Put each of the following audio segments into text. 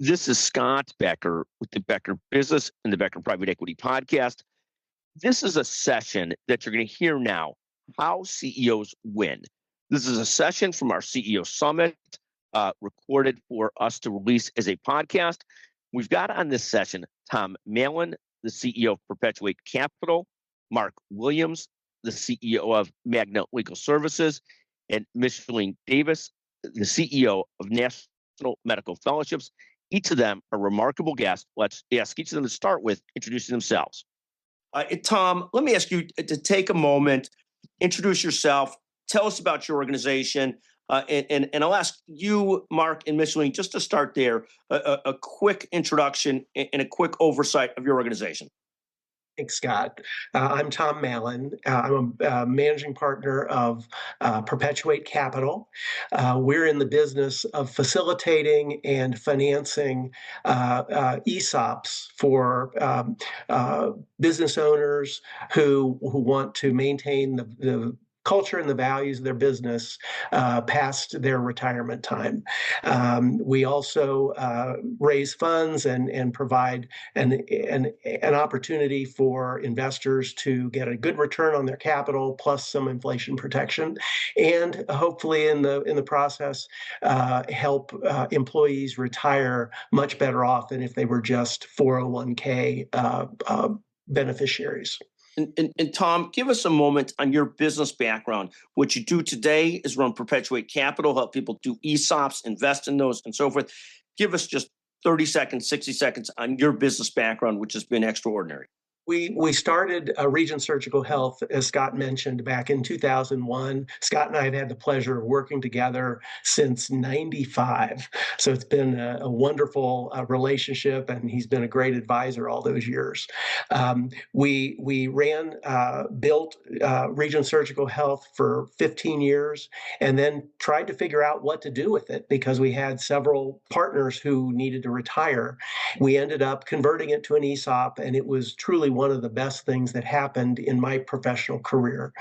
This is Scott Becker with the Becker Business and the Becker Private Equity Podcast. This is a session that you're going to hear now, How CEOs Win. This is a session from our CEO Summit, recorded for us to release as a podcast. We've got on this session Tom Mallon, the CEO of Perpetuate Capital, Mark Williams, the CEO of Magna Legal Services, and Michellene Davis, the CEO of National Medical Fellowships. Each of them are remarkable guests. Let's ask each of them to start with introducing themselves. Tom, let me ask you to take a moment, introduce yourself, tell us about your organization, and I'll ask you, Mark and Michellene, just to start there, a quick introduction and a quick oversight of your organization. Thanks, Scott. I'm Tom Mallon. I'm a managing partner of Perpetuate Capital. We're in the business of facilitating and financing ESOPs for business owners who want to maintain the culture and the values of their business past their retirement time. We also raise funds and provide an opportunity for investors to get a good return on their capital plus some inflation protection, and hopefully in the process help employees retire much better off than if they were just 401k beneficiaries. And Tom, give us a moment on your business background. What you do today is run Perpetuate Capital, help people do ESOPs, invest in those, and so forth. Give us just 30 seconds, 60 seconds on your business background, which has been extraordinary. We started Regent Surgical Health, as Scott mentioned, back in 2001. Scott and I have had the pleasure of working together since '95. So it's been a wonderful relationship, and he's been a great advisor all those years. We built Regent Surgical Health for 15 years, and then tried to figure out what to do with it because we had several partners who needed to retire. We ended up converting it to an ESOP, and it was truly one of the best things that happened in my professional career.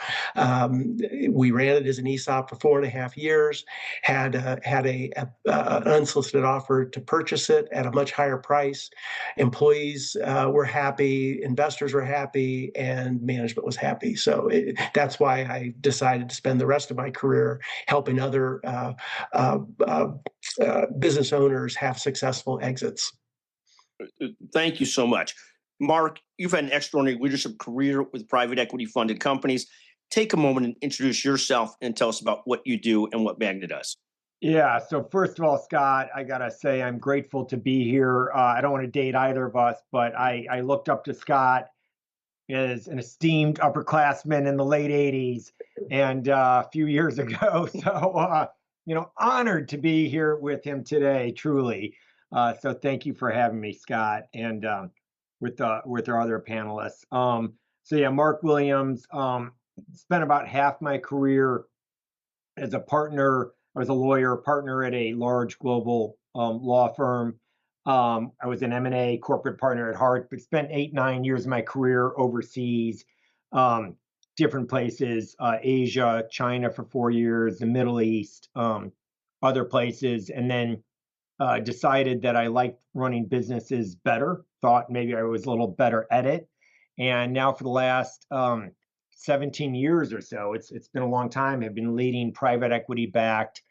We ran it as an ESOP for 4.5 years, had an unsolicited offer to purchase it at a much higher price. Employees were happy, investors were happy, and management was happy. So that's why I decided to spend the rest of my career helping other business owners have successful exits. Thank you so much. Mark, you've had an extraordinary leadership career with private equity funded companies. Take a moment and introduce yourself and tell us about what you do and what Magna does. Yeah, so first of all, Scott, I got to say I'm grateful to be here. I don't want to date either of us, but I looked up to Scott as an esteemed upperclassman in the late 80s and a few years ago. So, honored to be here with him today, truly. So thank you for having me, Scott. And with our other panelists. Mark Williams, spent about half my career as a partner, as a lawyer, partner at a large global law firm. I was an M&A corporate partner at heart, but spent 8-9 years of my career overseas, different places, Asia, China for 4 years, the Middle East, other places, and then decided that I liked running businesses better, thought maybe I was a little better at it. And now for the last 17 years or so, it's been a long time, I've been leading private equity-backed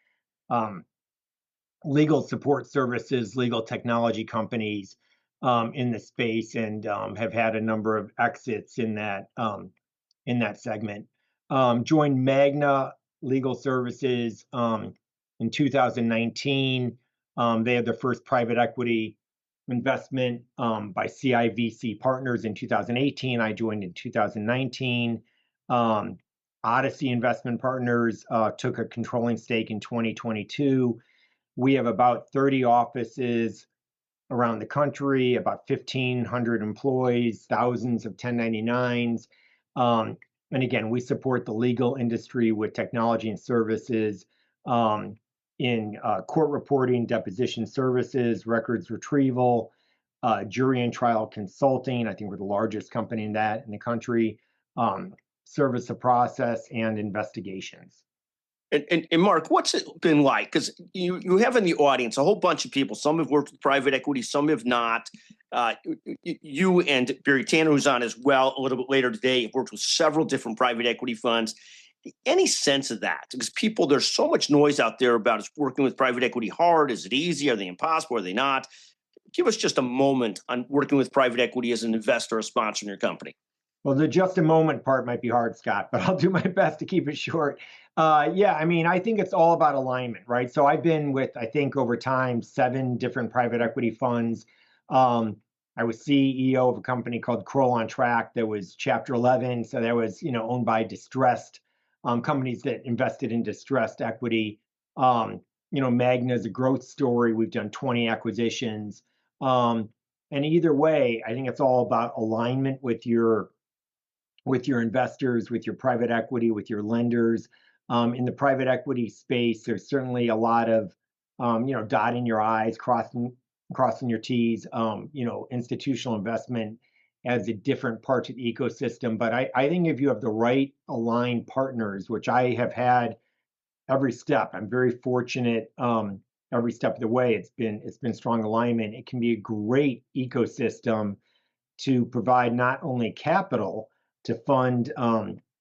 legal support services, legal technology companies in the space, and have had a number of exits in that segment. Joined Magna Legal Services in 2019. They had their first private equity investment by CIVC Partners in 2018. I joined in 2019. Odyssey Investment Partners took a controlling stake in 2022. We have about 30 offices around the country, about 1,500 employees, thousands of 1099s. And again, we support the legal industry with technology and services in court reporting, deposition services, records retrieval, jury and trial consulting. I think we're the largest company in that in the country, service of process, and investigations. And Mark, what's it been like? Because you have in the audience a whole bunch of people. Some have worked with private equity, some have not. You and Barry Tanner, who's on as well a little bit later today, have worked with several different private equity funds. Any sense of that? Because there's so much noise out there about is working with private equity hard. Is it easy? Are they impossible? Are they not? Give us just a moment on working with private equity as an investor or sponsor in your company. Well, the just a moment part might be hard, Scott, but I'll do my best to keep it short. Yeah, I mean, I think it's all about alignment, right? So I've been with, I think over time, 7 different private equity funds. I was CEO of a company called Kroll on Track that was Chapter 11. So that was, owned by distressed companies that invested in distressed equity. Magna is a growth story. We've done 20 acquisitions. And either way, I think it's all about alignment with your investors, with your private equity, with your lenders. In the private equity space, there's certainly a lot of, dotting your I's, crossing your T's. Institutional investment as a different part of the ecosystem. But I think if you have the right aligned partners, which I have had every step, I'm very fortunate. Every step of the way, it's been strong alignment. It can be a great ecosystem to provide not only capital to fund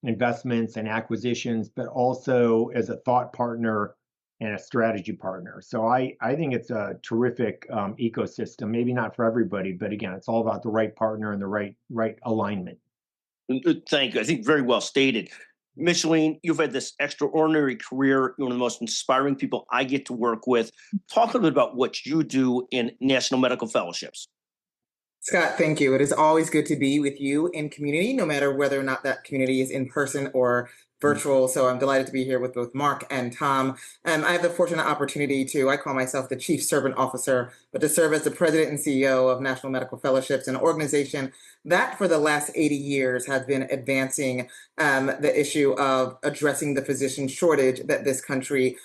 investments and acquisitions, but also as a thought partner and a strategy partner. So I think it's a terrific ecosystem. Maybe not for everybody, but again, it's all about the right partner and the right alignment. Thank you. I think very well stated. Michellene, you've had this extraordinary career. You're one of the most inspiring people I get to work with. Talk a little bit about what you do in National Medical Fellowships. Scott, thank you. It is always good to be with you in community, no matter whether or not that community is in person or virtual. So I'm delighted to be here with both Mark and Tom. I have the fortunate opportunity I call myself the Chief Servant Officer, but to serve as the President and CEO of National Medical Fellowships, an organization that for the last 80 years has been advancing the issue of addressing the physician shortage that this country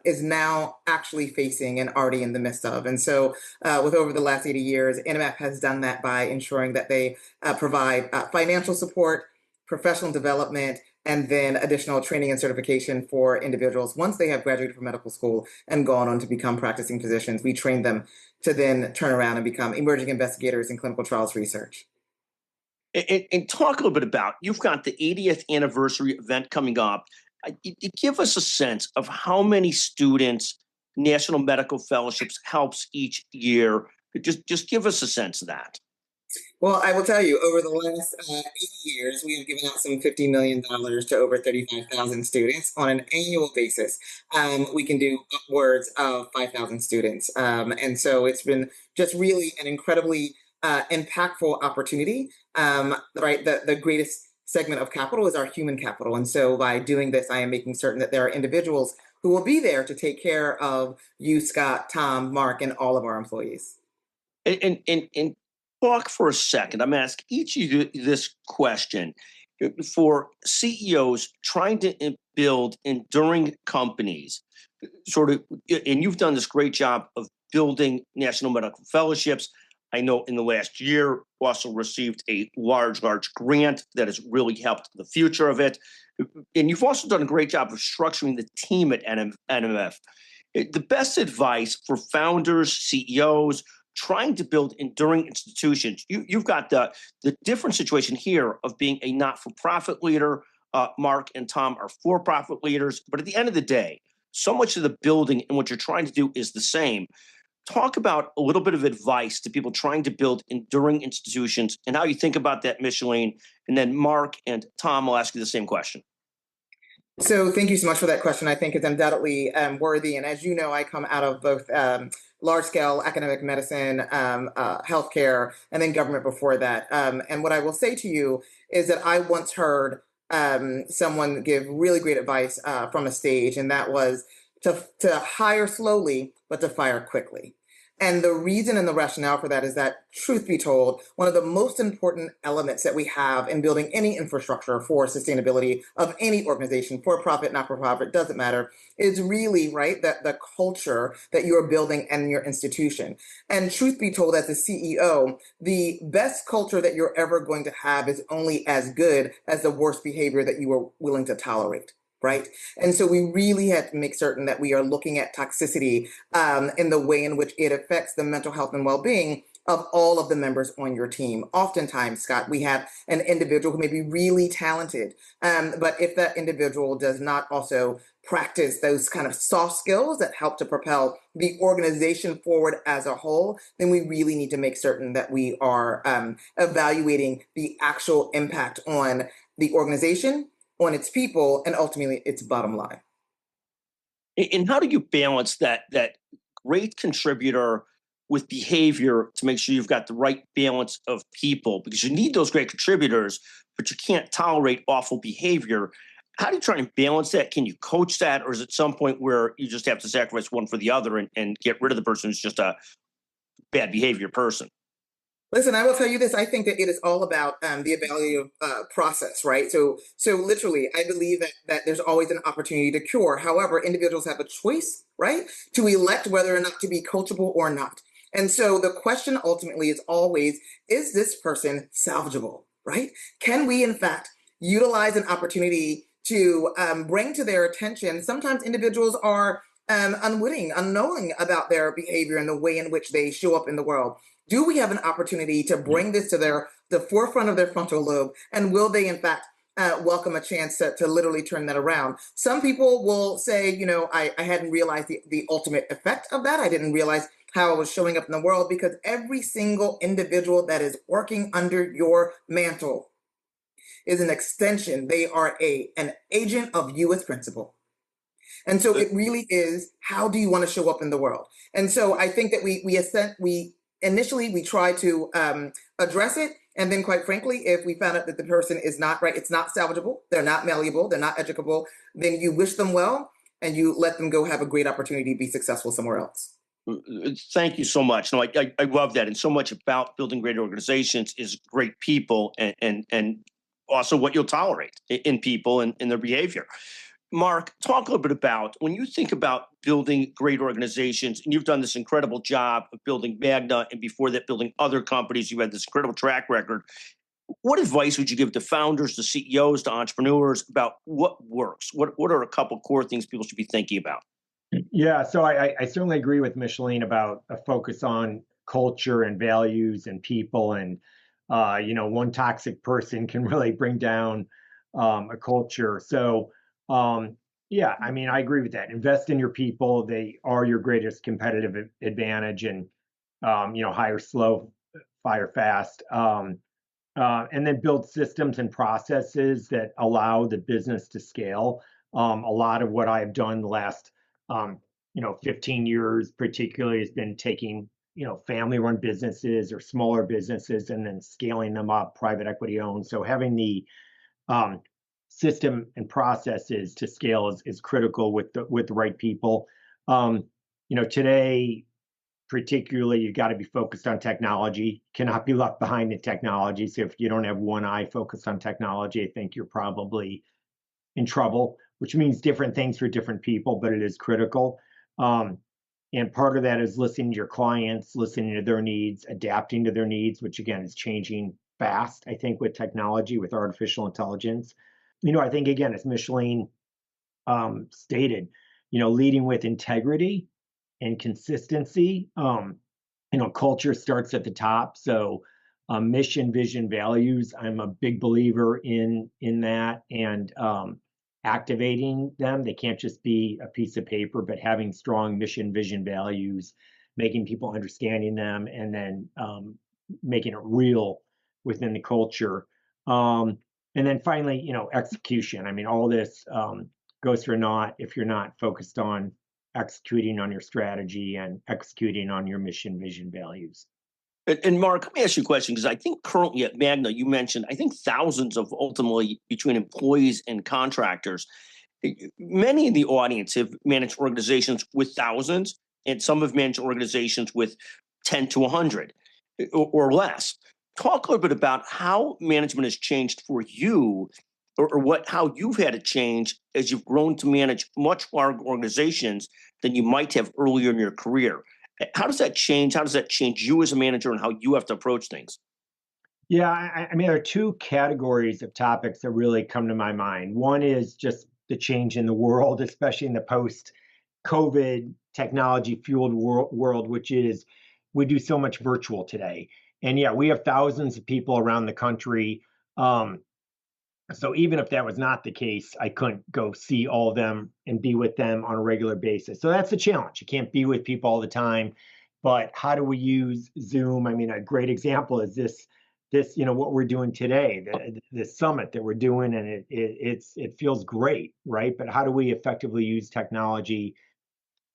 is now actually facing and already in the midst of. And so with over the last 80 years, NMF has done that by ensuring that they provide financial support, professional development, and then additional training and certification for individuals. Once they have graduated from medical school and gone on to become practicing physicians, we train them to then turn around and become emerging investigators in clinical trials research. And talk a little bit about, you've got the 80th anniversary event coming up. Give us a sense of how many students National Medical Fellowships helps each year. Just give us a sense of that. Well, I will tell you, over the last 80 years, we have given out some $50 million to over 35,000 students on an annual basis. We can do upwards of 5,000 students. And so it's been just really an incredibly impactful opportunity. Right, the greatest segment of capital is our human capital. And so by doing this, I am making certain that there are individuals who will be there to take care of you, Scott, Tom, Mark, and all of our employees. And talk for a second. I'm going to ask each of you this question. For CEOs trying to build enduring companies, and you've done this great job of building National Medical Fellowships. I know in the last year also received a large grant that has really helped the future of it. And you've also done a great job of structuring the team at NMF. The best advice for founders, CEOs, trying to build enduring institutions. You've got the different situation here of being a not-for-profit leader. Mark and Tom are for-profit leaders. But at the end of the day, so much of the building and what you're trying to do is the same. Talk about a little bit of advice to people trying to build enduring institutions and how you think about that, Michellene. And then Mark and Tom will ask you the same question. So thank you so much for that question. I think it's undoubtedly worthy. And as you know, I come out of both large-scale academic medicine, healthcare, and then government before that. And what I will say to you is that I once heard someone give really great advice from a stage, and that was to hire slowly, but to fire quickly. And the reason and the rationale for that is that, truth be told, one of the most important elements that we have in building any infrastructure for sustainability of any organization, for-profit, not-for-profit, doesn't matter, is really, right, that the culture that you're building in your institution. And truth be told, as a CEO, the best culture that you're ever going to have is only as good as the worst behavior that you are willing to tolerate. right? And so we really had to make certain that we are looking at toxicity in the way in which it affects the mental health and well-being of all of the members on your team. Oftentimes, Scott, we have an individual who may be really talented, but if that individual does not also practice those kind of soft skills that help to propel the organization forward as a whole, then we really need to make certain that we are evaluating the actual impact on the organization, on its people, and ultimately its bottom line. And how do you balance that great contributor with behavior to make sure you've got the right balance of people? Because you need those great contributors, but you can't tolerate awful behavior. How do you try and balance that? Can you coach that? Or is it some point where you just have to sacrifice one for the other and get rid of the person who's just a bad behavior person? Listen, I will tell you this. I think that it is all about the evaluative process, right? So literally, I believe that there's always an opportunity to cure. However, individuals have a choice, right, to elect whether or not to be coachable or not. And so the question ultimately is always, is this person salvageable, right? Can we, in fact, utilize an opportunity to bring to their attention? Sometimes individuals are unwitting, unknowing about their behavior and the way in which they show up in the world. Do we have an opportunity to bring this to the forefront of their frontal lobe? And will they, in fact, welcome a chance to literally turn that around? Some people will say, I hadn't realized the ultimate effect of that. I didn't realize how I was showing up in the world, because every single individual that is working under your mantle is an extension. They are an agent of you as principal. And so it really is, how do you want to show up in the world? And so I think that we initially we try to address it. And then, quite frankly, if we found out that the person is not right, it's not salvageable, they're not malleable, they're not educable, then you wish them well and you let them go have a great opportunity to be successful somewhere else. Thank you so much. No, I love that. And so much about building great organizations is great people and also what you'll tolerate in people and in their behavior. Mark, talk a little bit about when you think about building great organizations, and you've done this incredible job of building Magna, and before that, building other companies. You had this incredible track record. What advice would you give to founders, to CEOs, to entrepreneurs about what works? What are a couple core things people should be thinking about? Yeah, so I certainly agree with Michellene about a focus on culture and values and people. And, one toxic person can really bring down a culture. So, yeah, I mean, I agree with that. Invest in your people. They are your greatest competitive advantage, and, hire slow, fire fast. And then build systems and processes that allow the business to scale. A lot of what I've done the last 15 years particularly has been taking, family-run businesses or smaller businesses and then scaling them up, private equity owned. So having the system and processes to scale is critical with the right people. Today, particularly, you've got to be focused on technology, cannot be left behind in technology. So if you don't have one eye focused on technology, I think you're probably in trouble, which means different things for different people, but it is critical. And part of that is listening to your clients, listening to their needs, adapting to their needs, which again is changing fast, I think, with technology, with artificial intelligence. I think, again, as Michellene stated, leading with integrity and consistency. Culture starts at the top. So mission, vision, values, I'm a big believer in that, and activating them. They can't just be a piece of paper, but having strong mission, vision, values, making people understanding them, and then making it real within the culture. And then finally, execution. I mean, all this goes for naught if you're not focused on executing on your strategy and executing on your mission, vision, values. And Mark, let me ask you a question, because I think currently at Magna, you mentioned, I think thousands of ultimately between employees and contractors. Many in the audience have managed organizations with thousands, and some have managed organizations with 10 to 100 or less. Talk a little bit about how management has changed for you, or how you've had to change as you've grown to manage much larger organizations than you might have earlier in your career. How does that change? How does that change you as a manager and how you have to approach things? Yeah, I mean, there are two categories of topics that really come to my mind. One is just the change in the world, especially in the post-COVID technology-fueled world, which is we do so much virtual today. And yeah, we have thousands of people around the country. So even if that was not the case, I couldn't go see all of them and be with them on a regular basis. So that's the challenge. You can't be with people all the time, but how do we use Zoom? I mean, a great example is this, what we're doing today, the summit that we're doing, and it feels great, right? But how do we effectively use technology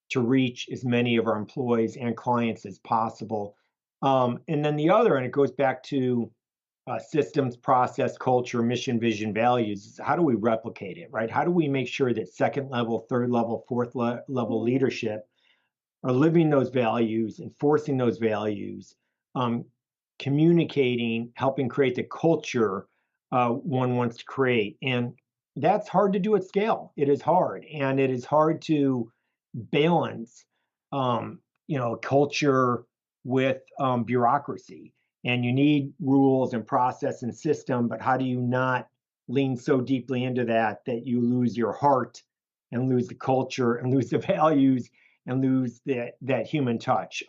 to reach as many of our employees and clients as possible? And then the other, and it goes back to systems, process, culture, mission, vision, values. How do we replicate it, right? How do we make sure that second level, third level, fourth level leadership are living those values, enforcing those values, communicating, helping create the culture one wants to create? And that's hard to do at scale. It is hard, and it is hard to balance, culture with bureaucracy. And you need rules and process and system, but how do you not lean so deeply into that you lose your heart and lose the culture and lose the values and lose that human touch?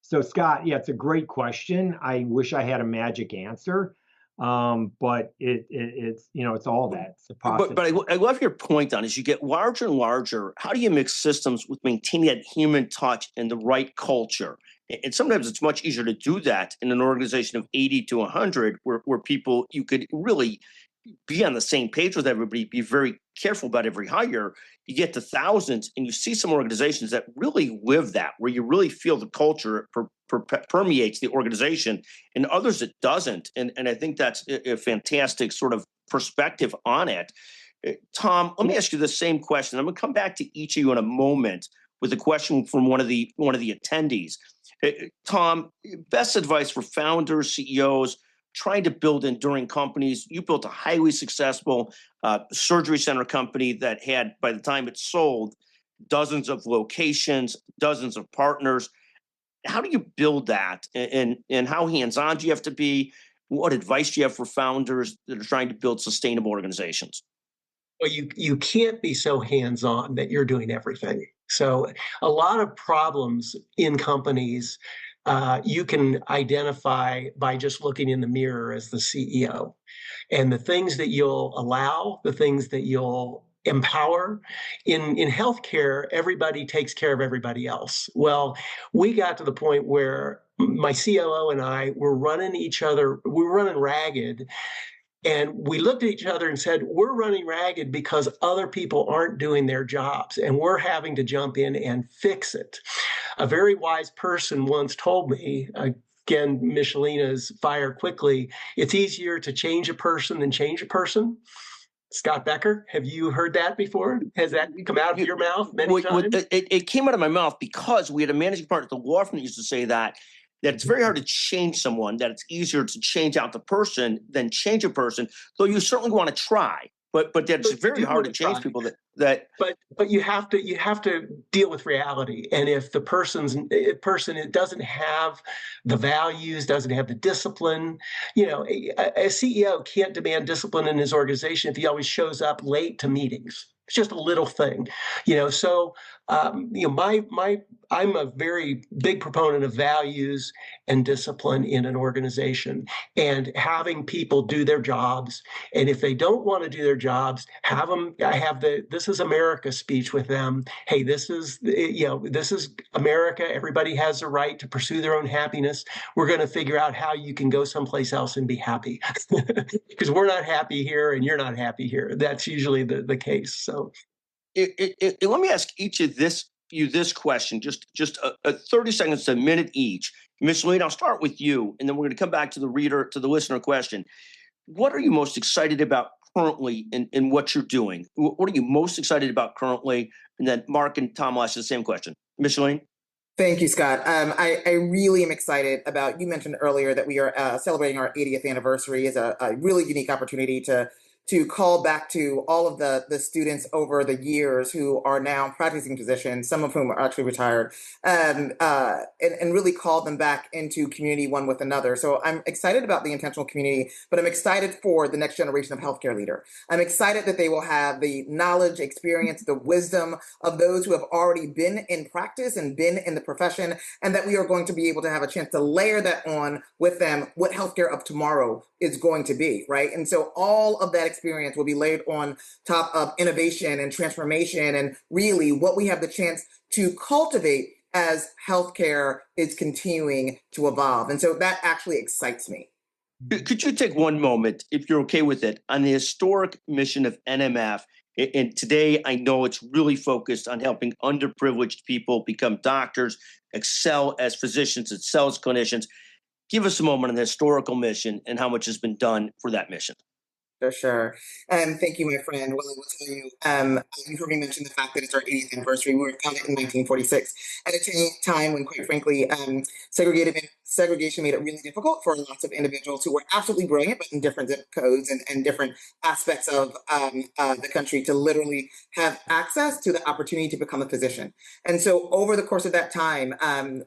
So Scott, yeah, it's a great question. I wish I had a magic answer, but it's all that. It's the process. But I love your point on as you get larger and larger, how do you mix systems with maintaining that human touch and the right culture? And sometimes it's much easier to do that in an organization of 80 to 100 where people, you could really be on the same page with everybody, be very careful about every hire. You get to thousands and you see some organizations that really live that, where you really feel the culture permeates the organization, and others it doesn't. And I think that's a fantastic sort of perspective on it. Tom, let me ask you the same question. I'm going to come back to each of you in a moment with a question from one of the attendees. Tom, best advice for founders, CEOs trying to build enduring companies. You built a highly successful surgery center company that had, by the time it sold, dozens of locations, dozens of partners. How do you build that, and how hands-on do you have to be? What advice do you have for founders that are trying to build sustainable organizations? Well, you can't be so hands-on that you're doing everything. So a lot of problems in companies you can identify by just looking in the mirror as the CEO. And the things that you'll allow, the things that you'll empower. In healthcare, everybody takes care of everybody else. Well, we got to the point where my COO and I were running ragged. And we looked at each other and said, we're running ragged because other people aren't doing their jobs, and we're having to jump in and fix it. A very wise person once told me, again, Michelene's fire quickly, it's easier to change a person than change a person. Scott Becker, have you heard that before? Has that come out of your mouth many times? It came out of my mouth because we had a managing partner at the law firm that used to say that it's very hard to change someone, that it's easier to change out the person than change a person, though you certainly want to try. But that's very hard to change people But you have to deal with reality. And if the person it doesn't have the values, doesn't have the discipline, a CEO can't demand discipline in his organization if he always shows up late to meetings. It's just a little thing, So, I'm a very big proponent of values and discipline in an organization, and having people do their jobs. And if they don't want to do their jobs, have them. I have the "This is America" speech with them. Hey, this is America. Everybody has the right to pursue their own happiness. We're going to figure out how you can go someplace else and be happy, because we're not happy here and you're not happy here. That's usually the case. So, let me ask each of you this question, just 30 seconds to a minute each. Michellene, I'll start with you, and then we're going to come back to the listener question. What are you most excited about currently in what you're doing? What are you most excited about currently? And then Mark and Tom will ask the same question. Michellene? Thank you, Scott. I really am excited about, you mentioned earlier that we are celebrating our 80th anniversary. Is a really unique opportunity to to call back to all of the students over the years who are now practicing physicians, some of whom are actually retired, and really call them back into community one with another. So I'm excited about the intentional community, but I'm excited for the next generation of healthcare leader. I'm excited that they will have the knowledge, experience, the wisdom of those who have already been in practice and been in the profession, and that we are going to be able to have a chance to layer that on with them, what healthcare of tomorrow is going to be, right? And so all of that experience will be laid on top of innovation and transformation and really what we have the chance to cultivate as healthcare is continuing to evolve. And so that actually excites me. Could you take one moment, if you're okay with it, on the historic mission of NMF? And today, I know it's really focused on helping underprivileged people become doctors, excel as physicians, excel as clinicians. Give us a moment on the historical mission and how much has been done for that mission. For sure. Thank you, my friend. Well, I will tell you, you heard me mention the fact that it's our 80th anniversary. We were founded in 1946 at a time when, quite frankly, segregation made it really difficult for lots of individuals who were absolutely brilliant, but in different zip codes and different aspects of the country to literally have access to the opportunity to become a physician. And so over the course of that time,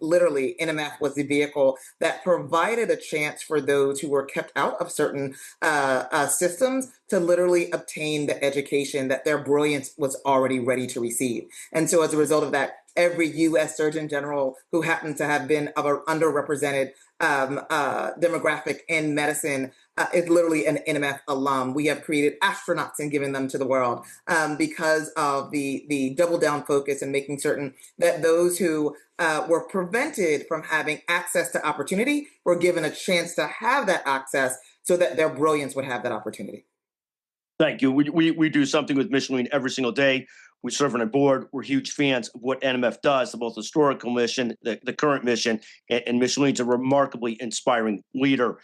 literally, NMF was the vehicle that provided a chance for those who were kept out of certain systems to literally obtain the education that their brilliance was already ready to receive. And so as a result of that, every U.S. Surgeon General who happened to have been of an underrepresented demographic in medicine is literally an NMF alum. We have created astronauts and given them to the world because of the double down focus and making certain that those who were prevented from having access to opportunity were given a chance to have that access so that their brilliance would have that opportunity. Thank you. We do something with Michellene every single day. We serve on a board. We're huge fans of what NMF does, the both historical mission, the current mission, and Michelene's a remarkably inspiring leader.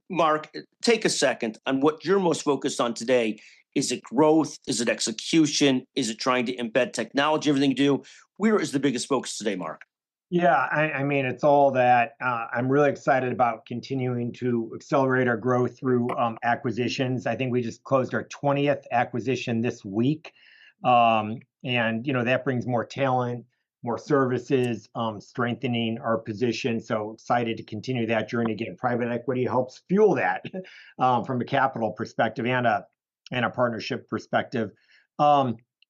Mark, take a second on what you're most focused on today. Is it growth? Is it execution? Is it trying to embed technology, everything you do? Where is the biggest focus today, Mark? Yeah, I mean, it's all that. I'm really excited about continuing to accelerate our growth through acquisitions. I think we just closed our 20th acquisition this week. And, that brings more talent, more services, strengthening our position. So excited to continue that journey. Again, private equity helps fuel that from a capital perspective and a partnership perspective.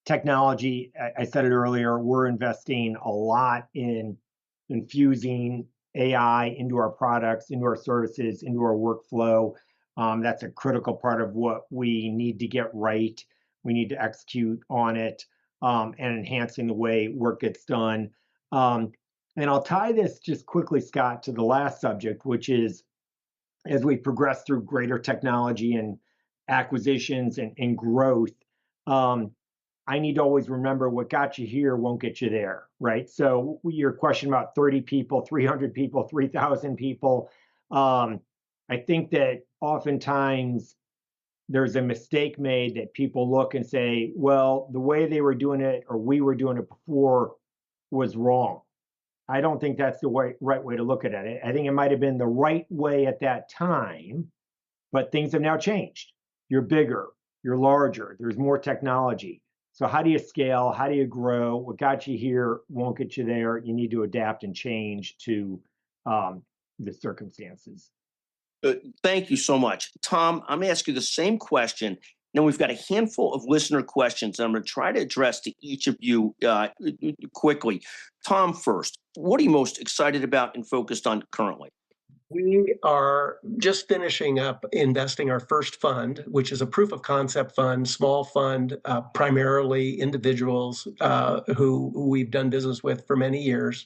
Technology, I said it earlier, we're investing a lot in infusing AI into our products, into our services, into our workflow. That's a critical part of what we need to get right. We need to execute on it and enhancing the way work gets done. And I'll tie this just quickly, Scott, to the last subject, which is as we progress through greater technology and acquisitions and growth, I need to always remember what got you here won't get you there, right? So your question about 30 people, 300 people, 3,000 people, I think that oftentimes there's a mistake made that people look and say, well, the way they were doing it or we were doing it before was wrong. I don't think that's the right way to look at it. I think it might have been the right way at that time, but things have now changed. You're bigger, you're larger, there's more technology. So how do you scale? How do you grow? What got you here won't get you there. You need to adapt and change to the circumstances. Thank you so much. Tom, I'm going to ask you the same question. Now, we've got a handful of listener questions, and I'm going to try to address to each of you quickly. Tom, first, what are you most excited about and focused on currently? We are just finishing up investing our first fund, which is a proof of concept fund, small fund, primarily individuals who we've done business with for many years.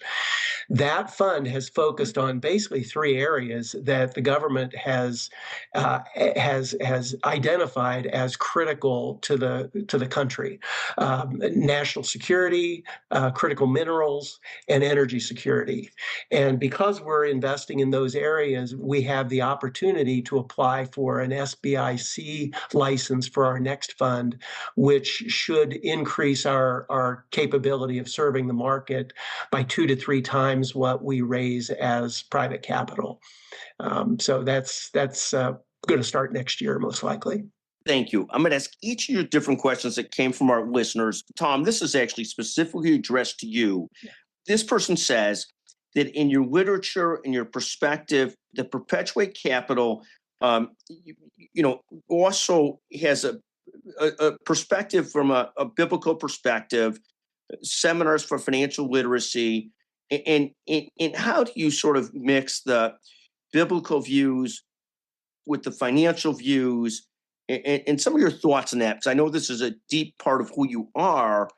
That fund has focused on basically three areas that the government has identified as critical to the country: national security, critical minerals, and energy security. And because we're investing in those areas, we have the opportunity to apply for an SBIC license for our next fund, which should increase our capability of serving the market by 2 to 3 times what we raise as private capital. So that's going to start next year, most likely. Thank you. I'm going to ask each of your different questions that came from our listeners. Tom, this is actually specifically addressed to you. This person says that in your literature and your perspective, the Perpetuate Capital, also has a perspective from a biblical perspective, seminars for financial literacy, and how do you sort of mix the biblical views with the financial views, and some of your thoughts on that? Because I know this is a deep part of who you are.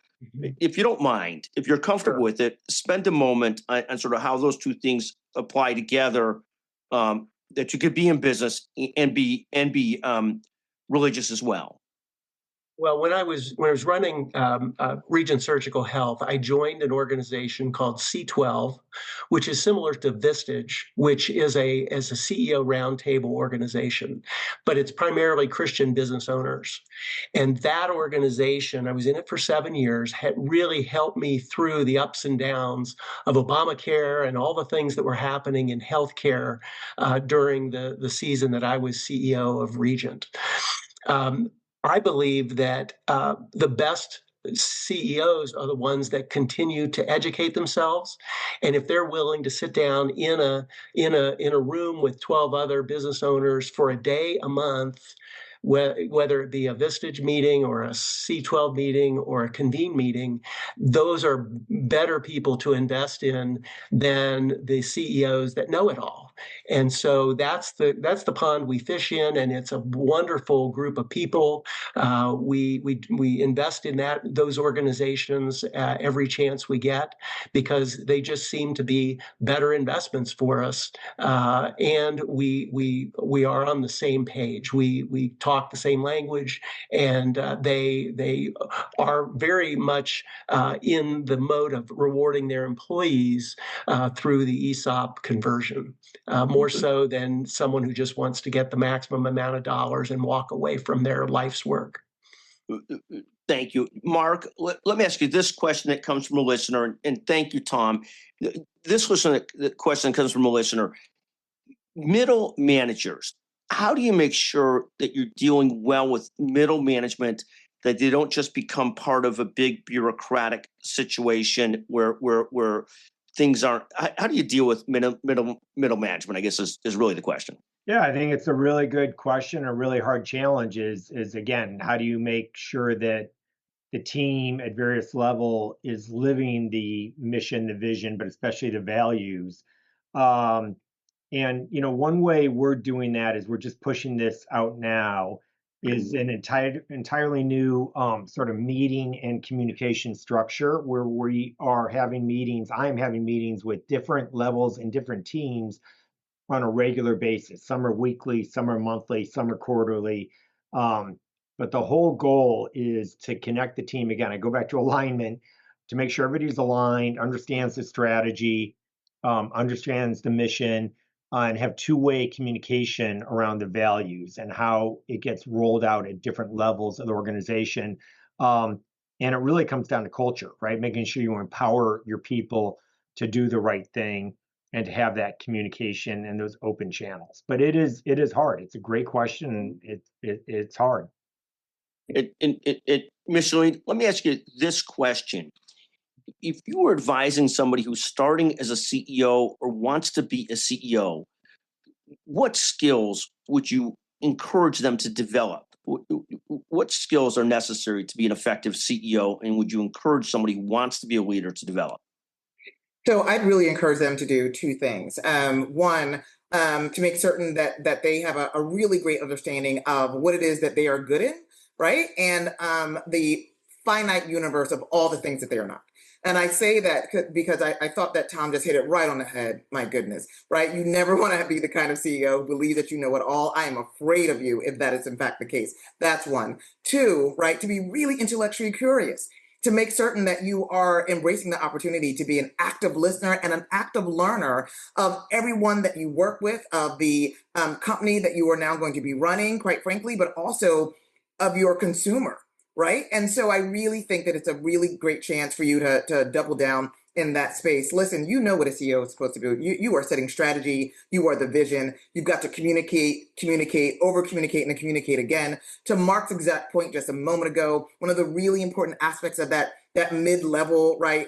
If you don't mind, if you're comfortable with it, spend a moment on sort of how those two things apply together, that you could be in business and be religious as well. Well, when I was running Regent Surgical Health, I joined an organization called C12, which is similar to Vistage, which is a CEO roundtable organization, but it's primarily Christian business owners. And that organization, I was in it for 7 years, had really helped me through the ups and downs of Obamacare and all the things that were happening in healthcare during the season that I was CEO of Regent. I believe that the best CEOs are the ones that continue to educate themselves, and if they're willing to sit down in a room with 12 other business owners for a day, a month, whether it be a Vistage meeting or a C12 meeting or a Convene meeting, those are better people to invest in than the CEOs that know it all. And so that's the pond we fish in, and it's a wonderful group of people. We invest in those organizations every chance we get, because they just seem to be better investments for us, and we are on the same page. We talk the same language, and they are very much in the mode of rewarding their employees through the ESOP conversion, more so than someone who just wants to get the maximum amount of dollars and walk away from their life's work. Thank you. Mark, let me ask you this question that comes from a listener, and thank you, Tom. This question comes from a listener. Middle managers, how do you make sure that you're dealing well with middle management, that they don't just become part of a big bureaucratic situation where things aren't? How do you deal with middle management, I guess, is really the question. Yeah, I think it's a really good question. A really hard challenge is again, how do you make sure that the team at various level is living the mission, the vision, but especially the values. And one way we're doing that is we're just pushing this out now, is an entirely new sort of meeting and communication structure where we are having meetings. I'm having meetings with different levels and different teams on a regular basis. Some are weekly, some are monthly, some are quarterly. But the whole goal is to connect the team. Again, I go back to alignment, to make sure everybody's aligned, understands the strategy, understands the mission, and have two-way communication around the values and how it gets rolled out at different levels of the organization. And it really comes down to culture, right? Making sure you empower your people to do the right thing and to have that communication and those open channels. But it is hard. It's a great question. It's hard. Michellene, let me ask you this question. If you were advising somebody who's starting as a CEO or wants to be a CEO, what skills would you encourage them to develop? What skills are necessary to be an effective CEO, and would you encourage somebody who wants to be a leader to develop? So I'd really encourage them to do two things. One, to make certain that they have a really great understanding of what it is that they are good in, right? And the finite universe of all the things that they are not. And I say that because I thought that Tom just hit it right on the head. My goodness, right? You never want to be the kind of CEO who believes that you know it all. I am afraid of you if that is in fact the case. That's one. Two, right? To be really intellectually curious, to make certain that you are embracing the opportunity to be an active listener and an active learner of everyone that you work with, of the company that you are now going to be running, quite frankly, but also of your consumer. Right. And so I really think that it's a really great chance for you to double down in that space. Listen, you know what a CEO is supposed to do. You are setting strategy. You are the vision. You've got to communicate, over communicate, and communicate again. To Mark's exact point just a moment ago, one of the really important aspects of that mid-level, right,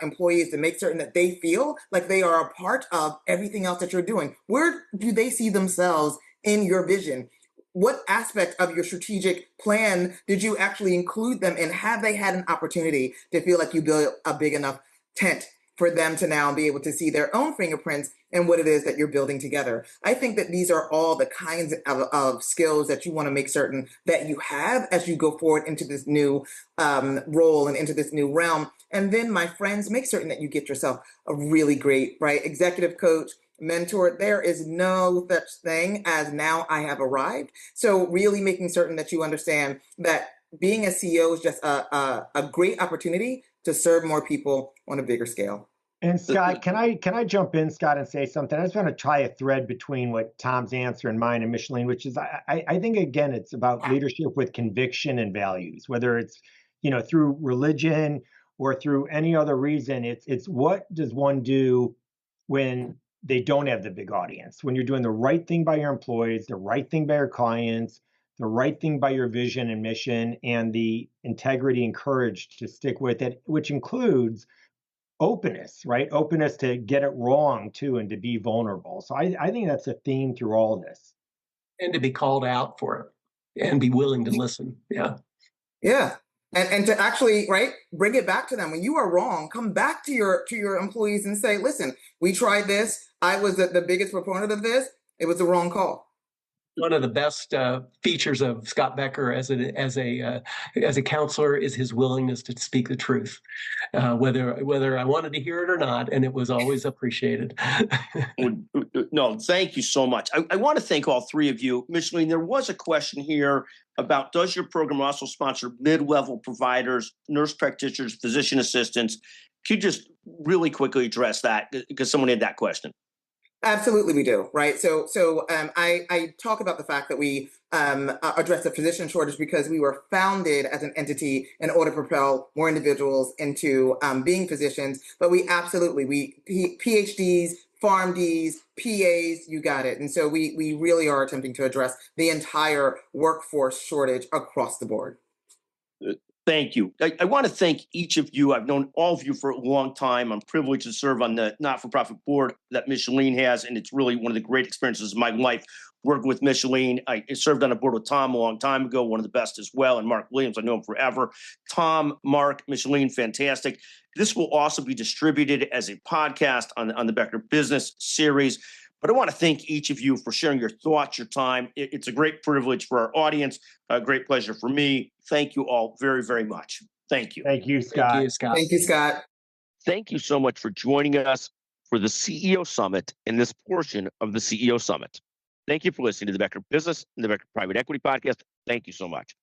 employees, to make certain that they feel like they are a part of everything else that you're doing. Where do they see themselves in your vision? What aspect of your strategic plan did you actually include them in? Have they had an opportunity to feel like you built a big enough tent for them to now be able to see their own fingerprints and what it is that you're building together? I think that these are all the kinds of skills that you want to make certain that you have as you go forward into this new role and into this new realm. And then, my friends, make certain that you get yourself a really great, right, executive coach, mentor. There is no such thing as now I have arrived. So really making certain that you understand that being a CEO is just a great opportunity to serve more people on a bigger scale. And Scott, can I jump in, Scott, and say something? I just want to try a thread between what Tom's answer and mine and Michellene, which is I think, again, it's about leadership with conviction and values, whether it's, through religion or through any other reason. It's what does one do when they don't have the big audience, when you're doing the right thing by your employees, the right thing by your clients, the right thing by your vision and mission, and the integrity and courage to stick with it, which includes openness, right? Openness to get it wrong too, and to be vulnerable. So I think that's a theme through all this. And to be called out for it and be willing to listen. Yeah. Yeah. And to actually, right, bring it back to them. When you are wrong, come back to your employees and say, listen, we tried this. I was the biggest proponent of this. It was the wrong call. One of the best features of Scott Becker as a counselor is his willingness to speak the truth, whether I wanted to hear it or not, and it was always appreciated. No, thank you so much. I want to thank all three of you. Michellene, there was a question here about, does your program also sponsor mid-level providers, nurse practitioners, physician assistants? Could you just really quickly address that, because someone had that question? Absolutely, we do, right? So I talk about the fact that we address the physician shortage because we were founded as an entity in order to propel more individuals into being physicians. But we PhDs, PharmDs, PAs, you got it. And so we really are attempting to address the entire workforce shortage across the board. Thank you. I want to thank each of you. I've known all of you for a long time. I'm privileged to serve on the not-for-profit board that Michellene has, and it's really one of the great experiences of my life working with Michellene. I served on a board with Tom a long time ago, one of the best as well, and Mark Williams. I know him forever. Tom, Mark, Michellene, fantastic. This will also be distributed as a podcast on the Becker Business Series. But I want to thank each of you for sharing your thoughts, your time. It's a great privilege for our audience, a great pleasure for me. Thank you all very, very much. Thank you. Thank you, Scott. Thank you, Scott. Thank you, Scott. Thank you so much for joining us for the CEO Summit and this portion of the CEO Summit. Thank you for listening to the Becker Business and the Becker Private Equity Podcast. Thank you so much.